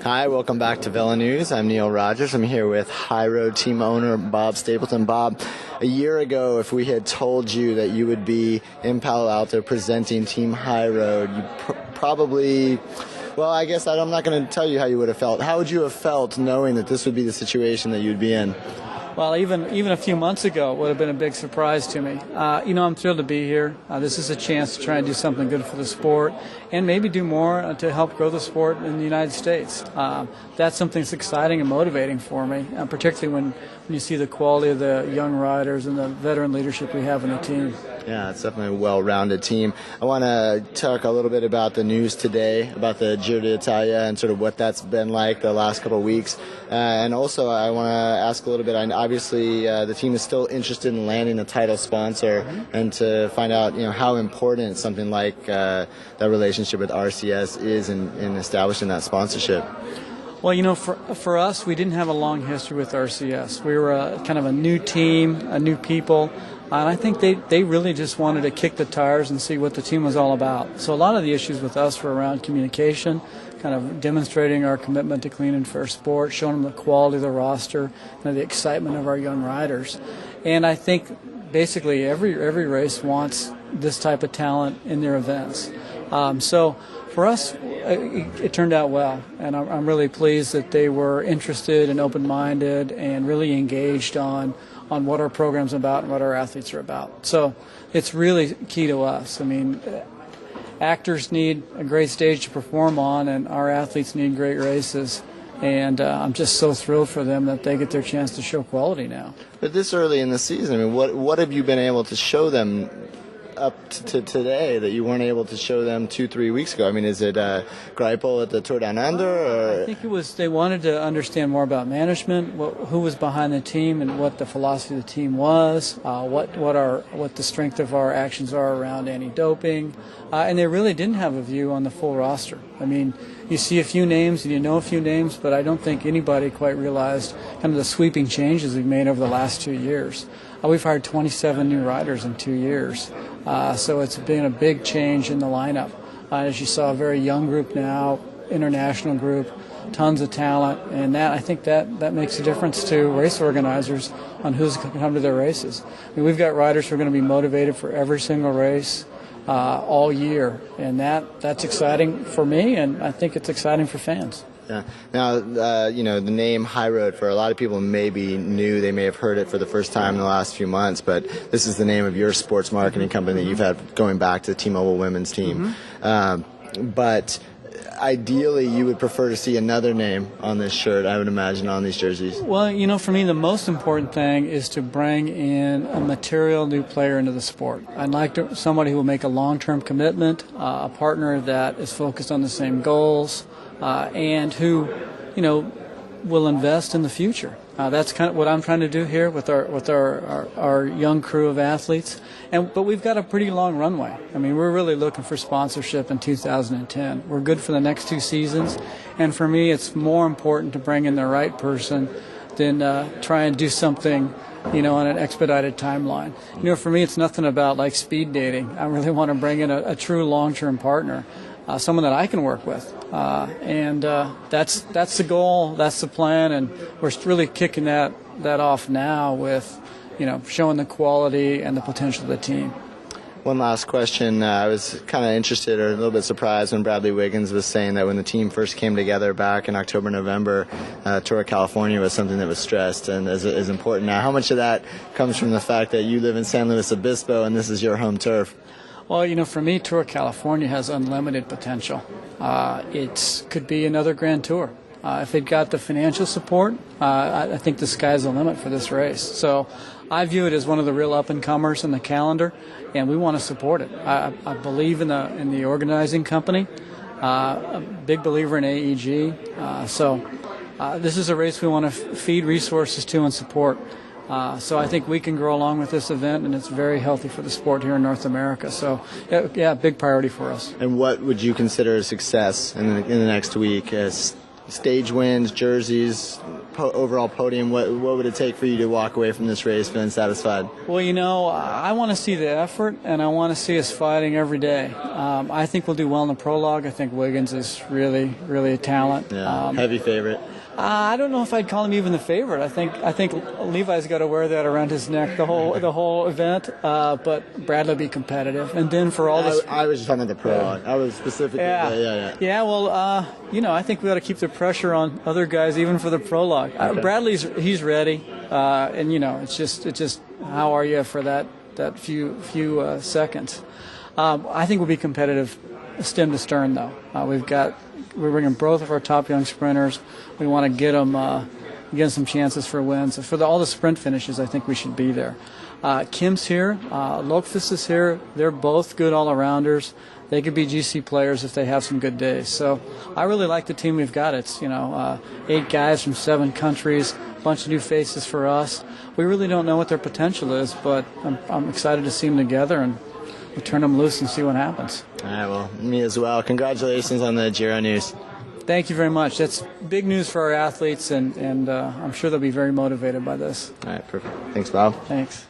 Hi, welcome back to VeloNews. I'm Neil Rogers. I'm here with Highroad team owner Bob Stapleton. Bob, a year ago, if we had told you that you would be in Palo Alto presenting Team Highroad, you probably, well, I guess I'm not going to tell you how you would have felt. How would you have felt knowing that this would be the situation that you'd be in? Well, even a few months ago, it would have been a big surprise to me. I'm thrilled to be here. This is a chance to try and do something good for the sport and maybe do more to help grow the sport in the United States. That's something that's exciting and motivating for me, particularly when you see the quality of the young riders and the veteran leadership we have in the team. Yeah, it's definitely a well-rounded team. I want to talk a little bit about the news today, about the Giro d'Italia and sort of what that's been like the last couple of weeks. And also I want to ask a little bit, obviously the team is still interested in landing a title sponsor and to find out how important something like that relationship with RCS is in establishing that sponsorship. Well, for us, we didn't have a long history with RCS. We were kind of a new team, a new people. And I think they really just wanted to kick the tires and see what the team was all about. So a lot of the issues with us were around communication, kind of demonstrating our commitment to clean and fair sport, showing them the quality of the roster, the excitement of our young riders. And I think basically every race wants this type of talent in their events. So for us, it turned out well, and I'm really pleased that they were interested and open-minded and really engaged on what our program's about and what our athletes are about. So it's really key to us. I mean, actors need a great stage to perform on, and our athletes need great races. And I'm just so thrilled for them that they get their chance to show quality now. But this early in the season, I mean, what have you been able to show them up to today that you weren't able to show them 2-3 weeks ago? I mean, is it Greipel at the Tour Down Under? Or? I think it was they wanted to understand more about management, who was behind the team, and what the philosophy of the team was, what the strength of our actions are around anti-doping, and they really didn't have a view on the full roster. I mean, you see a few names and you know a few names, but I don't think anybody quite realized kind of the sweeping changes we've made over the last 2 years. We've hired 27 new riders in 2 years. So it's been a big change in the lineup. As you saw, a very young group now, international group, tons of talent, and I think that makes a difference to race organizers on who's going to come to their races. I mean, we've got riders who are going to be motivated for every single race all year, and that's exciting for me, and I think it's exciting for fans. Yeah. Now, the name Highroad, for a lot of people may be new. They may have heard it for the first time in the last few months, but this is the name of your sports marketing company that you've had going back to the T-Mobile women's team. But ideally, you would prefer to see another name on this shirt, I would imagine, on these jerseys. Well, for me, the most important thing is to bring in a material new player into the sport. I'd like somebody who will make a long-term commitment, a partner that is focused on the same goals, and who, will invest in the future. That's kind of what I'm trying to do here with our young crew of athletes. But we've got a pretty long runway. I mean, we're really looking for sponsorship in 2010. We're good for the next 2 seasons, and for me, it's more important to bring in the right person than try and do something, on an expedited timeline. For me, it's nothing about like speed dating. I really want to bring in a true long-term partner. Someone that I can work with, and that's the goal, that's the plan, and we're really kicking that off now with, showing the quality and the potential of the team. One last question. I was kind of interested or a little bit surprised when Bradley Wiggins was saying that when the team first came together back in October, November, Tour of California was something that was stressed and is important now. How much of that comes from the fact that you live in San Luis Obispo and this is your home turf? Well, for me, Tour of California has unlimited potential. It could be another Grand Tour. If it got the financial support, I think the sky's the limit for this race. So I view it as one of the real up-and-comers in the calendar, and we want to support it. I believe in the organizing company, a big believer in AEG. So this is a race we want to feed resources to and support. So I think we can grow along with this event, and it's very healthy for the sport here in North America. So, yeah, big priority for us. And what would you consider a success in the next week as stage wins, jerseys, overall podium, what would it take for you to walk away from this race feeling satisfied? Well, I want to see the effort, and I want to see us fighting every day. I think we'll do well in the prologue. I think Wiggins is really, really a talent. Yeah, heavy favorite. I don't know if I'd call him even the favorite. I think Levi's got to wear that around his neck the whole event. But Bradley will be competitive, and then for all this, I was just talking about the prologue. I was specifically. Yeah. Well, I think we got to keep the pressure on other guys even for the prologue. He's ready, and it's just how are you for that few seconds. I think we'll be competitive, stem to stern though. We're bringing both of our top young sprinters. We want to get them some chances for wins. For all the sprint finishes, I think we should be there. Kim's here. Lokfus is here. They're both good all-arounders. They could be GC players if they have some good days. So I really like the team we've got. It's 8 guys from 7 countries, a bunch of new faces for us. We really don't know what their potential is, but I'm excited to see them together, and we'll turn them loose and see what happens. All right, well, me as well. Congratulations on the Giro news. Thank you very much. That's big news for our athletes, and I'm sure they'll be very motivated by this. All right, perfect. Thanks, Bob. Thanks.